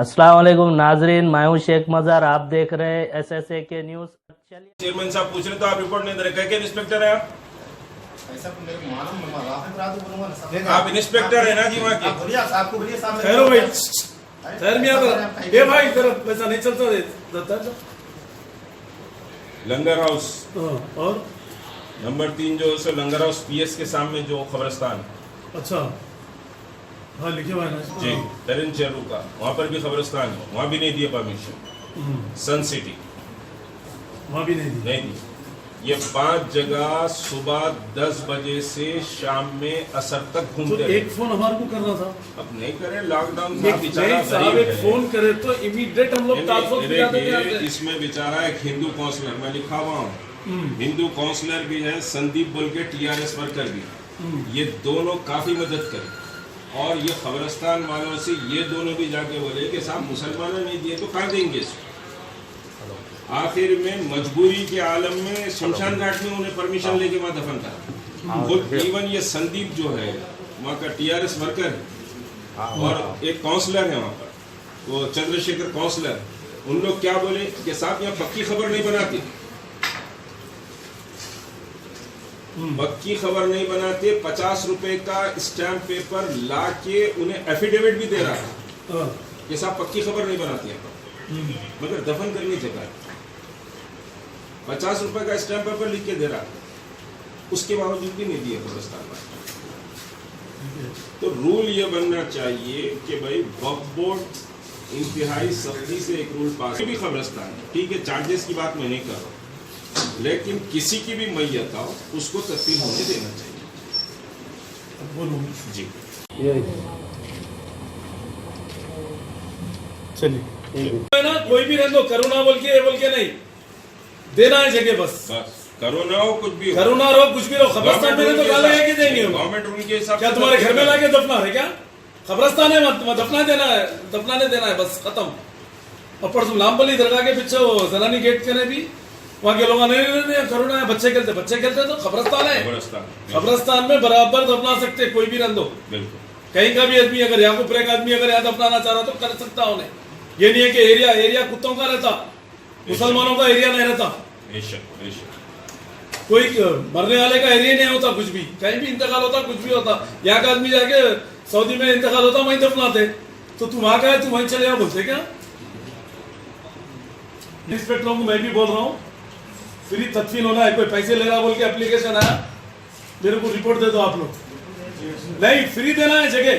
अस्सलाम वालेकुम नाजरीन, मैं हूं शेख मजार। आप देख रहे हैं SSA के न्यूज। चलिए, चेयरमैन साहब पूछ रहे तो आप रिपोर्ट नहीं दे रहे। क्या इंस्पेक्टर है आप? आप इंस्पेक्टर है ना जी वहाँ के? ठहरो भाई, ठहर मियां कर। ये भाई तरफ वैसा नहीं चलता। लंगर हाउस और नंबर 3 जो है लंगर हाउस PS के सामने जो खबरस्तान। अच्छा, हाँ लिखे हुआ है ना जी, तरिन चेरू का वहाँ पर भी खबरस्तान है, वहाँ भी नहीं दिए परमिशन। सन सिटी वहाँ भी नहीं दी। नहीं दी। ये 5 जगह सुबह 10 बजे से शाम में असर तक तो घूमते एक फोन हमारे को करना था। अब नहीं करे, लॉकडाउन था, बेचारा साहब गरीब एक है। फोन करे तो इमीडिएट हम लोग ट्रांसफर कर देते हैं। इसमें बेचारा एक हिंदू काउंसलर, मैं लिखा हुआ हूँ, हिंदू काउंसलर भी है, संदीप बोल के TRS वर्कर भी, ये दोनों काफी मदद करे। और ये खबरस्तान वालों से ये दोनों भी जाके बोले कि साहब मुसलमानों ने दिए तो कहाँ देंगे इसको। आखिर में मजबूरी के आलम में शमशान घाट में उन्हें परमिशन लेके वहाँ दफन करा। खुद इवन ये संदीप जो है वहाँ का TRS वर्कर है और एक काउंसलर है वहाँ पर, वो चंद्रशेखर काउंसलर, उन लोग क्या बोले कि साहब यहाँ पक्की खबर नहीं बनाती, पक्की खबर नहीं बनाते। 50 रुपए का स्टैम्प पेपर ला के उन्हें एफिडेविट भी दे रहा था कि साहब पक्की खबर नहीं बनाती है, मगर दफन करनी जगह 50 रुपए का स्टैम्प पेपर लिख के दे रहा था, उसके बावजूद भी नहीं दिए खबरस्तान में। तो रूल ये बनना चाहिए कि भाई वक्फ बोर्ड इंतहाई सख्ती से एक रूल पास भी खबरस्तान, ठीक है, चार्जेस की बात मैं नहीं कर रहा, लेकिन किसी की भी मैयत हो उसको तस्लीम होने देना चाहिए। बोलो जी चलिए ना, कोई भी रहने दो, करुणा बोल के नहीं देना है जगह, बस करो ना हो कुछ भी, करुणा रहो कुछ भी रहो। खबरस्तान में तो गाले है कि देंगे गवर्नमेंट रूल के हिसाब। क्या तुम्हारे घर में लाके दफना है क्या? खबरस्तान है, दफना देना है, दफनाने देना है, बस खत्म। और पर तुम लामबली दरगाह के पीछे वो जनानी गेट के भी वहाँ के लोग नहीं करुणा है, बच्चे खेलते तो खबरस्तान है, खबरस्तान में बराबर दफना सकते कोई भी रंदो। कहीं का भी आदमी अगर याकूब रेक आदमी अगर यहाँ दफनाना चाह रहा तो कर सकता उन्हें। ये नहीं है कि एरिया कुत्तों का रहता, मुसलमानों का एरिया नहीं रहता, कोई मरने वाले का एरिया नहीं होता, कुछ भी कहीं भी इंतकाल होता, कुछ भी होता। यहाँ का आदमी जाके सऊदी में इंतकाल होता वहीं दफनाते, तो तुम वहां का है तुम वहीं चले जाओ बोलते क्या? इंस्पेक्टरों को मैं भी बोल रहा हूँ, फ्री तदफीन होना है, कोई पैसे ले रहा बोल के एप्लीकेशन आया मेरे को रिपोर्ट दे दो आप लोग, नहीं फ्री देना है जगह,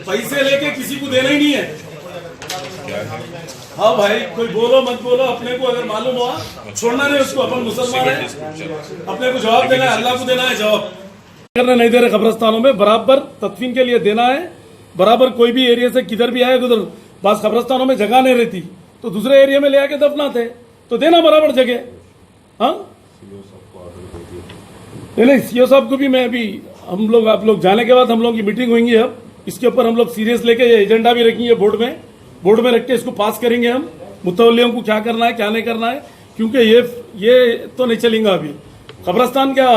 पैसे लेके किसी को देना ही नहीं है। हाँ भाई कोई बोलो मत बोलो, अपने को अगर मालूम हुआ छोड़ना नहीं उसको, अपन मुसलमान है, अपने को जवाब देना है, अल्लाह को देना है जवाब। करने नहीं दे रहे खबरस्तानों में, बराबर तदफीन के लिए देना है बराबर। कोई भी एरिया से किधर भी आए उधर, बस खबरस्तानों में जगह नहीं रहती तो दूसरे एरिया में ले आके दफनाते, तो देना बराबर जगह। हाँ नहीं, सीओ साहब को भी मैं अभी, हम लोग आप लोग जाने के बाद हम लोग की मीटिंग होंगी, अब इसके ऊपर हम लोग सीरियस लेके ये एजेंडा भी रखेंगे बोर्ड में रख के इसको पास करेंगे हम, मुतवल्लियों को क्या करना है क्या नहीं करना है, क्योंकि ये तो नहीं चलेगा अभी। खबरस्तान क्या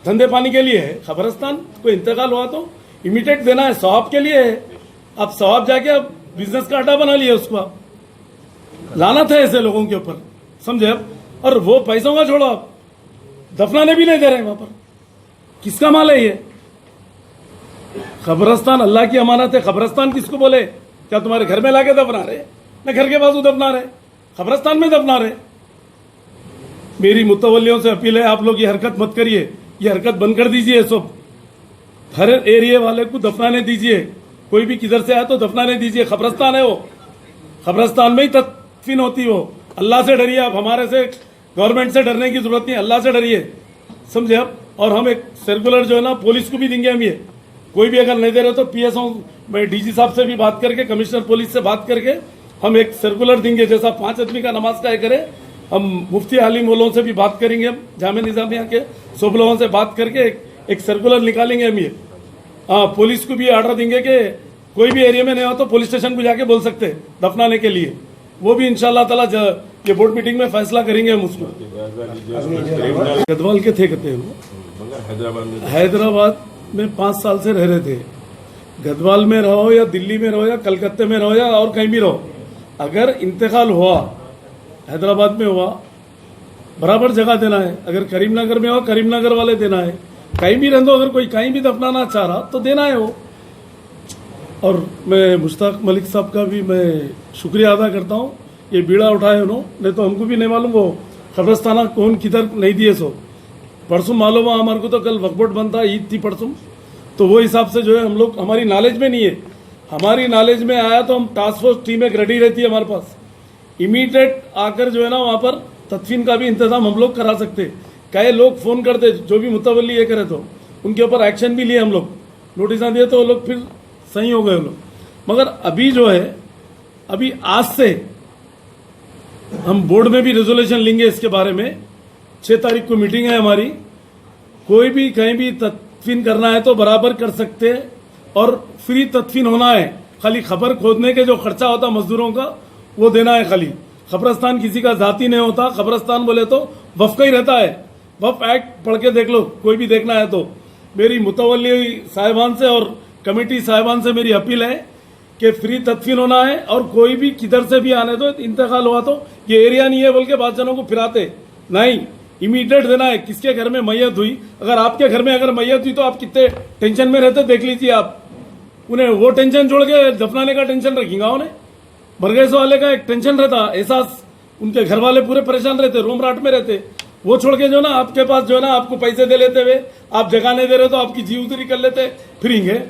धंधे पानी के लिए है, खबरस्तान कोई इंतकाल हुआ तो इमीडिएट देना है, सवाब के लिए है। आप सवाब जाके आप बिजनेस का अड्डा बना लिया उसको, आप लानत है ऐसे लोगों के ऊपर, समझे आप। और वो पैसों का छोड़ो, आप दफनाने भी नहीं दे रहे वहां पर, किसका माल है ये? खबरस्तान अल्लाह की अमानत है, खबरस्तान किसको बोले? क्या तुम्हारे घर में लाके दफना रहे, न घर के बाजू दफना रहे, खबरस्तान में दफना रहे। मेरी मुतवल्लियों से अपील है, आप लोग ये हरकत मत करिए, ये हरकत बंद कर दीजिए। सब हर एरिया वाले को दफनाने दीजिए, कोई भी किधर से आए तो दफनाने दीजिए। खबरस्तान है वो, खबरस्तान में ही तदफीन होती हो। अल्लाह से डरिए आप, हमारे से गवर्नमेंट से डरने की जरूरत नहीं, अल्लाह से डरिए, समझे आप। और हम एक सर्कुलर जो है ना पुलिस को भी देंगे हम, ये कोई भी अगर नहीं दे रहे तो PSO मैं DG साहब से भी बात करके, कमिश्नर पुलिस से बात करके हम एक सर्कुलर देंगे, जैसा 5 आदमी का नमाज का करे। हम मुफ्ती आलिम मोलों से भी बात करेंगे, हम जामे निजामिया के सब लोगों से बात करके एक सर्कुलर निकालेंगे हम ये। हाँ, पुलिस को भी ऑर्डर देंगे कि कोई भी एरिया में नहीं हो तो पुलिस स्टेशन को जाके बोल सकते दफनाने के लिए, वो भी इंशाल्लाह ताला ये बोर्ड मीटिंग में फैसला करेंगे हम उसको। गदवाल के थे कहते हैं, हैदराबाद में 5 साल से रह रहे थे, गढ़वाल में रहो या दिल्ली में रहो या कलकत्ते में रहो या और कहीं भी रहो, अगर इंतकाल हुआ, हैदराबाद में हुआ, बराबर जगह देना है। अगर करीमनगर में हो, करीमनगर वाले देना है। कहीं भी रहने दो, अगर कोई कहीं भी दफनाना चाह रहा तो देना है वो। और मैं मुश्ताक मलिक साहब का भी मैं शुक्रिया अदा करता हूँ, ये बीड़ा उठाए उन्होंने, नहीं तो हमको भी नहीं मालूम वो कब्रस्ताना कौन किधर नहीं दिए। सो परसों मालूम है हमारे को, तो कल वक्फ बोर्ड बनता, ईद थी परसों, तो वो हिसाब से जो है हम लोग, हमारी नॉलेज में नहीं है। हमारी नॉलेज में आया तो हम टास्क फोर्स टीम एक रेडी रहती है हमारे पास, इमीडिएट आकर जो है ना वहाँ पर तदफीन का भी इंतजाम हम लोग करा सकते। कई लोग फोन करते, जो भी मुतवल्ली ये करे तो उनके ऊपर एक्शन भी लिए हम लोग, नोटिस दिए तो वो लोग फिर सही हो गए लोग। मगर अभी जो है, अभी आज से हम बोर्ड में भी रेजोल्यूशन लेंगे इसके बारे में। 6 तारीख को मीटिंग है हमारी। कोई भी कहीं भी तदफीन करना है तो बराबर कर सकते हैं और फ्री तदफीन होना है। खाली खबर खोदने के जो खर्चा होता मजदूरों का वो देना है खाली। खबरस्तान किसी का जाती नहीं होता, खबरस्तान बोले तो वफ का ही रहता है। वफ एक्ट पढ़ के देख लो, कोई भी देखना है तो। मेरी मुतवल्ली साहिबान से और कमेटी साहिबान से मेरी अपील है कि फ्री तदफीन होना है और कोई भी किधर से भी आने दो। इंतकाल हुआ तो ये एरिया नहीं है बोल के बाद जनों को फिराते नहीं, इमीडिएट देना है। किसके घर में मैयत हुई, अगर आपके घर में अगर मैयत हुई तो आप कितने टेंशन में रहते देख लीजिए आप। उन्हें वो टेंशन छोड़ के दफनाने का टेंशन रखेगा, उन्हें बरगैस वाले का एक टेंशन रहता, एहसास, उनके घर वाले पूरे परेशान रहते, रोम राट में रहते। वो छोड़ के जो ना आपके पास जो है ना आपको पैसे दे लेते हुए, आप जगह नहीं दे रहे तो आपकी जी उतरी कर लेते फिरेंगे।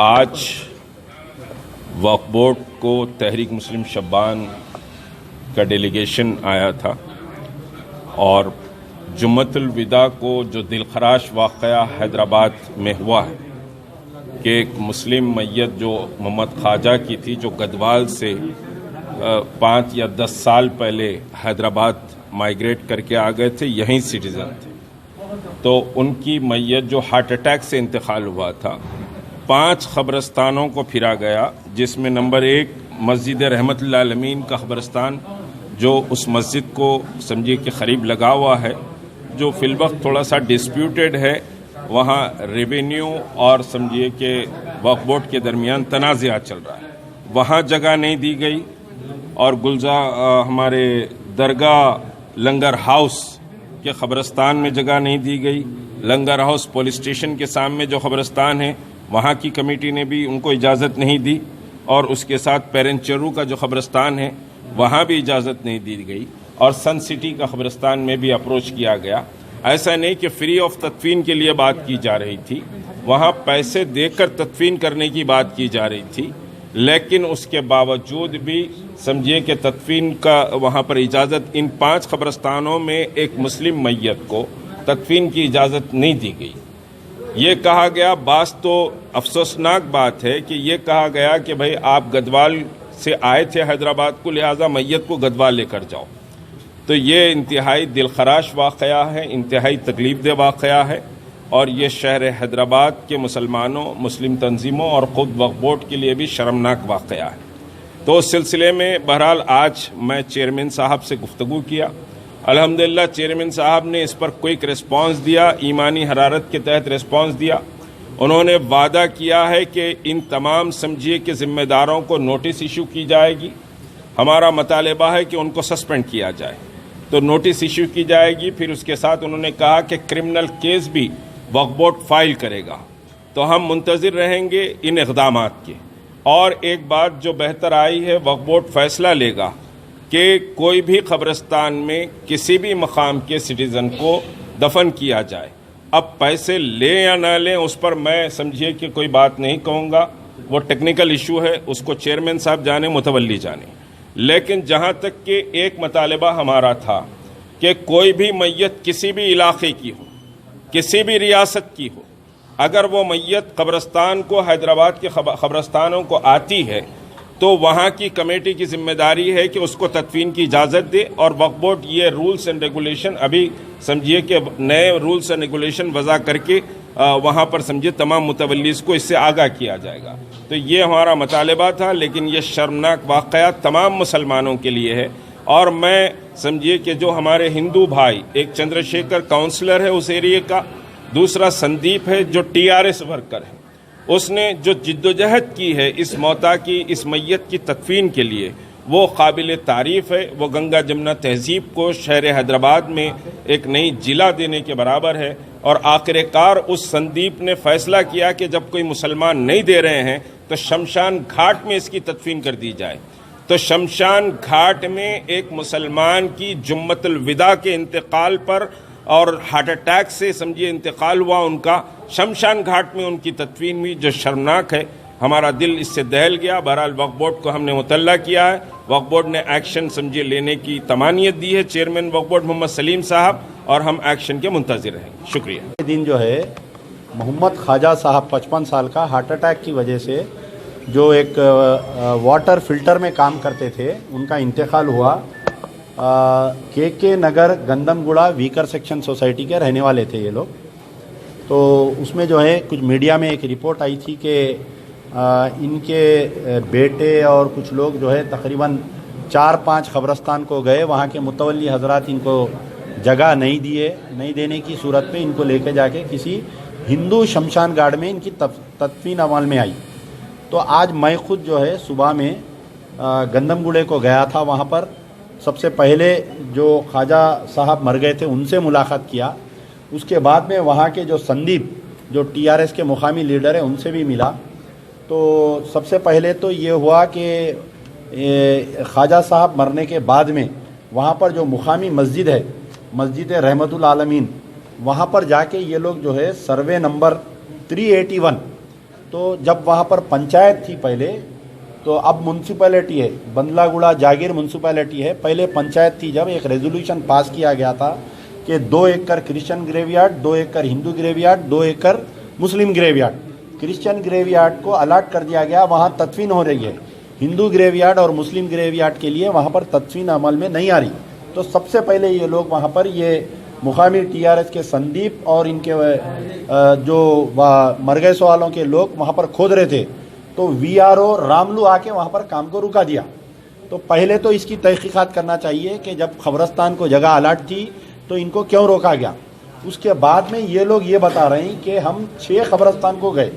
आज वक्फ बोर्ड को तहरीक मुस्लिम शब्बान का डेलीगेशन आया था और जुम्मतुल विदा को जो दिलखराश वाक़या हैदराबाद में हुआ है कि एक मुस्लिम मैयत जो मोहम्मद ख्वाजा की थी, जो गढ़वाल से 5 या 10 साल पहले हैदराबाद माइग्रेट करके आ गए थे, यहीं सिटीज़न थे, तो उनकी मैयत जो हार्ट अटैक से इंतकाल हुआ था, 5 ख़बरस्तानों को फिरा गया, जिसमें नंबर 1 मस्जिद रहमतुल्लाह अलमीन का ख़बरस्तान, जो उस मस्जिद को समझिए कि करीब लगा हुआ है, जो फिलवक्त थोड़ा सा डिस्प्यूटेड है। वहाँ रेवेन्यू और समझिए कि वक्फ बोर्ड के दरमियान तनाज़ा चल रहा है, वहाँ जगह नहीं दी गई। और हमारे दरगाह लंगर हाउस के ख़बरस्तान में जगह नहीं दी गई। लंगर हाउस पुलिस स्टेशन के सामने जो ख़बरस्तान है, वहाँ की कमेटी ने भी उनको इजाज़त नहीं दी। और उसके साथ पेरेंचरू का जो ख़बरस्तान है, वहाँ भी इजाज़त नहीं दी गई। और सन सिटी का ख़बरस्तान में भी अप्रोच किया गया। ऐसा नहीं कि फ्री ऑफ तदफीन के लिए बात की जा रही थी, वहाँ पैसे देकर तदफीन करने की बात की जा रही थी, लेकिन उसके बावजूद भी समझिए कि तदफीन का वहाँ पर इजाज़त, इन 5 ख़बरस्तानों में एक मुस्लिम मैयत को तदफीन की इजाज़त नहीं दी गई। ये कहा गया, बास तो अफसोसनाक बात है कि ये कहा गया कि भाई आप गढ़वाल से आए थे हैदराबाद को, लिहाजा मैयत को गढ़वाल लेकर जाओ। तो ये इंतहाई दिलखराश वाक़या है, इंतहाई तकलीफ़देह वाक़या है और ये शहर हैदराबाद के मुसलमानों, मुस्लिम तंजीमों और ख़ुद वक्फ बोर्ड के लिए भी शर्मनाक वाक़या है। तो उस सिलसिले में बहरहाल आज मैं चेयरमैन साहब से गुफ्तगू किया। अल्हम्दुलिल्लाह चेयरमैन साहब ने इस पर क्विक रिस्पांस दिया, ईमानी हरारत के तहत रिस्पांस दिया। उन्होंने वादा किया है कि इन तमाम समझिए कि ज़िम्मेदारों को नोटिस इशू की जाएगी। हमारा मुतालबा है कि उनको सस्पेंड किया जाए, तो नोटिस इशू की जाएगी। फिर उसके साथ उन्होंने कहा कि क्रिमिनल केस भी वक्फ बोर्ड फाइल करेगा। तो हम मुंतज़िर रहेंगे इन इक़दामात के। और एक बात जो बेहतर आई है, वक्फ बोर्ड फैसला लेगा कि कोई भी क़ब्रिस्तान में किसी भी मकाम के सिटीज़न को दफन किया जाए। अब पैसे लें या ना लें, उस पर मैं समझिए कि कोई बात नहीं कहूँगा, वो टेक्निकल इशू है, उसको चेयरमैन साहब जाने, मुतवल्ली जाने। लेकिन जहाँ तक कि एक मुतालबा हमारा था कि कोई भी मैयत किसी भी इलाके की हो, किसी भी रियासत की हो, अगर वो मैयत कब्रस्तान को, हैदराबाद के कब्रस्तानों को आती है, तो वहाँ की कमेटी की जिम्मेदारी है कि उसको तदफीन की इजाज़त दे। और वक्फ बोर्ड ये रूल्स एंड रेगुलेशन, अभी समझिए कि नए रूल्स एंड रेगुलेशन वज़ा करके वहाँ पर समझिए तमाम मुतवल्लीस को इससे आगाह किया जाएगा। तो ये हमारा मुतालबा था, लेकिन ये शर्मनाक वाक़या तमाम मुसलमानों के लिए है। और मैं समझिए कि जो हमारे हिंदू भाई, एक चंद्रशेखर काउंसलर है उस एरिए का, दूसरा संदीप है जो टीआरएस वर्कर है, उसने जो जिद्दोजहद की है इस मौता की, इस मैयत की तदफीन के लिए, वो काबिल तारीफ़ है। वो गंगा जमुना तहजीब को शहर हैदराबाद में एक नई जिला देने के बराबर है। और आखिरकार उस संदीप ने फैसला किया कि जब कोई मुसलमान नहीं दे रहे हैं तो शमशान घाट में इसकी तदफीन कर दी जाए। तो शमशान घाट में एक मुसलमान की जुम्मतुल विदा के इंतकाल पर और हार्ट अटैक से समझिए इंतकाल हुआ उनका, शमशान घाट में उनकी तदफीन हुई, जो शर्मनाक है। हमारा दिल इससे दहल गया। बहरहाल वक्फ बोर्ड को हमने मुतल्ला किया है। वक्फ बोर्ड ने एक्शन समझिए लेने की तमानियत दी है, चेयरमैन वक्फ बोर्ड मोहम्मद सलीम साहब, और हम एक्शन के मुंतज़िर रहेंगे। शुक्रिया। दिन जो है मोहम्मद ख्वाजा साहब 55 साल का हार्ट अटैक की वजह से जो एक वाटर फिल्टर में काम करते थे, उनका इंतकाल हुआ। के नगर गंदमगुड़ा वीकर सेक्शन सोसाइटी के रहने वाले थे ये लोग। तो उसमें जो है कुछ मीडिया में एक रिपोर्ट आई थी कि इनके बेटे और कुछ लोग जो है तकरीबन 4-5 कब्रस्तान को गए, वहाँ के मुतवल्ली हजरात इनको जगह नहीं दिए, नहीं देने की सूरत में इनको लेके जाके किसी हिंदू शमशान घाट में इनकी तदफीन अमल में आई। तो आज मैं खुद जो है सुबह में गंदमगुड़े को गया था। वहाँ पर सबसे पहले जो ख्वाजा साहब मर गए थे उनसे मुलाकात किया। उसके बाद में वहाँ के जो संदीप जो टीआरएस के मुकामी लीडर है उनसे भी मिला। तो सबसे पहले तो ये हुआ कि ख्वाजा साहब मरने के बाद में वहाँ पर जो मुकामी मस्जिद है, मस्जिद रहमतुल आलमीन, वहाँ पर जाके ये लोग जो है सर्वे नंबर 381, तो जब वहाँ पर पंचायत थी पहले, तो अब म्यूनसिपैलिटी है, बंदलागुड़ा जागीर म्यूनसिपैलिटी है, पहले पंचायत थी। जब एक रेजोल्यूशन पास किया गया था कि 2 एकड़ क्रिश्चियन ग्रेवयार्ड, 2 एकड़ हिंदू ग्रेवयार्ड, 2 एकड़ मुस्लिम ग्रेवयार्ड, क्रिश्चियन ग्रेवयार्ड को अलाट कर दिया गया, वहाँ तदफीन हो रही है। हिंदू ग्रेवयार्ड और मुस्लिम ग्रेवयार्ड के लिए वहाँ पर तदफीन अमल में नहीं आ रही। तो सबसे पहले ये लोग वहाँ पर ये मुकामी टीआरएस के संदीप और इनके जो मरगैस वालों के लोग वहाँ पर खोद रहे थे। तो वीआरओ रामलू आके वहाँ पर काम को रुका दिया। तो पहले तो इसकी तहकीकात करना चाहिए कि जब कब्रस्तान को जगह अलाट थी तो इनको क्यों रोका गया। उसके बाद में ये लोग ये बता रहे हैं कि हम 6 कब्रस्तान को गए।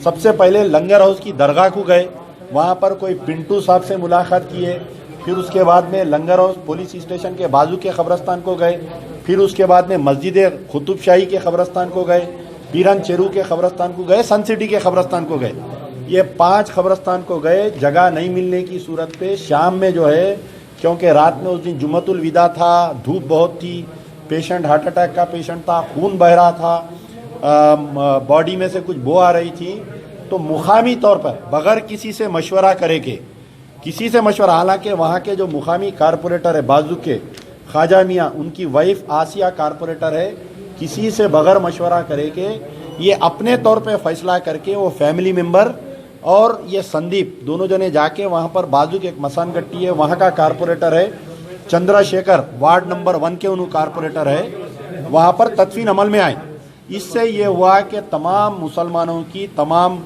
सबसे पहले लंगर हाउस की दरगाह को गए, वहाँ पर कोई पिंटू साहब से मुलाकात किए। फिर उसके बाद में लंगर हाउस पुलिस स्टेशन के बाजू के कब्रस्तान को गए। फिर उसके बाद में मस्जिद कुतुब शाही के कब्रस्तान को गए, पीरन चेरू के कब्रस्तान को गए, सन सिटी के कब्रस्तान को गए। ये 5 कब्रस्तान को गए। जगह नहीं मिलने की सूरत पे शाम में जो है, क्योंकि रात में उस दिन जुम्मतुल विदा था, धूप बहुत थी, पेशेंट हार्ट अटैक का पेशेंट था, खून बह रहा था, बॉडी में से कुछ बो आ रही थी। तो मुकामी तौर पर बगैर किसी से मशवरा करे के, किसी से मशवरा, हालांकि वहाँ के जो मुकामी कारपोरेटर है बाजू के ख्वाजा मियाँ, उनकी वाइफ आसिया कारपोरेटर है, किसी से बगैर मशवरा करे के ये अपने तौर पे फैसला करके वो फैमिली मेम्बर और ये संदीप दोनों जने जाके वहाँ पर बाजू के एक मसान गट्टी है, वहाँ का कारपोरेटर है चंद्रशेखर, वार्ड नंबर 1 के उन्होंने कारपोरेटर है, वहाँ पर तदफीन अमल में आए। इससे ये हुआ कि तमाम मुसलमानों की, तमाम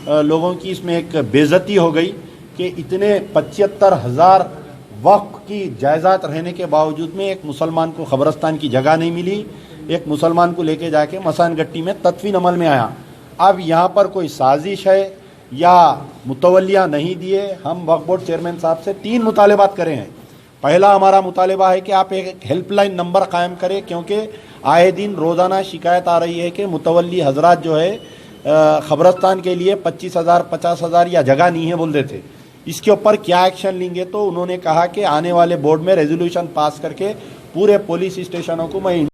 लोगों की इसमें एक बेइज्जती हो गई कि इतने 75,000 वक्फ की जायदाद रहने के बावजूद में एक मुसलमान को कब्रस्तान की जगह नहीं मिली। एक मुसलमान को लेके जाके मसान गट्टी में तदफीन अमल में आया। अब यहाँ पर कोई साजिश है या मुतवल्लिया नहीं दिए। हम वक्फ बोर्ड चेयरमैन साहब से 3 मुतालबात करे हैं। पहला हमारा मुतालबा है कि आप एक हेल्पलाइन नंबर कायम करें, क्योंकि आए दिन रोज़ाना शिकायत आ रही है कि मुतवल्ली हजरात जो है कब्रस्तान के लिए 25,000 50,000 या जगह नहीं है बोल देते। इसके ऊपर क्या एक्शन लेंगे? तो उन्होंने कहा कि आने वाले बोर्ड में रेजोल्यूशन पास करके पूरे पुलिस स्टेशनों को मैं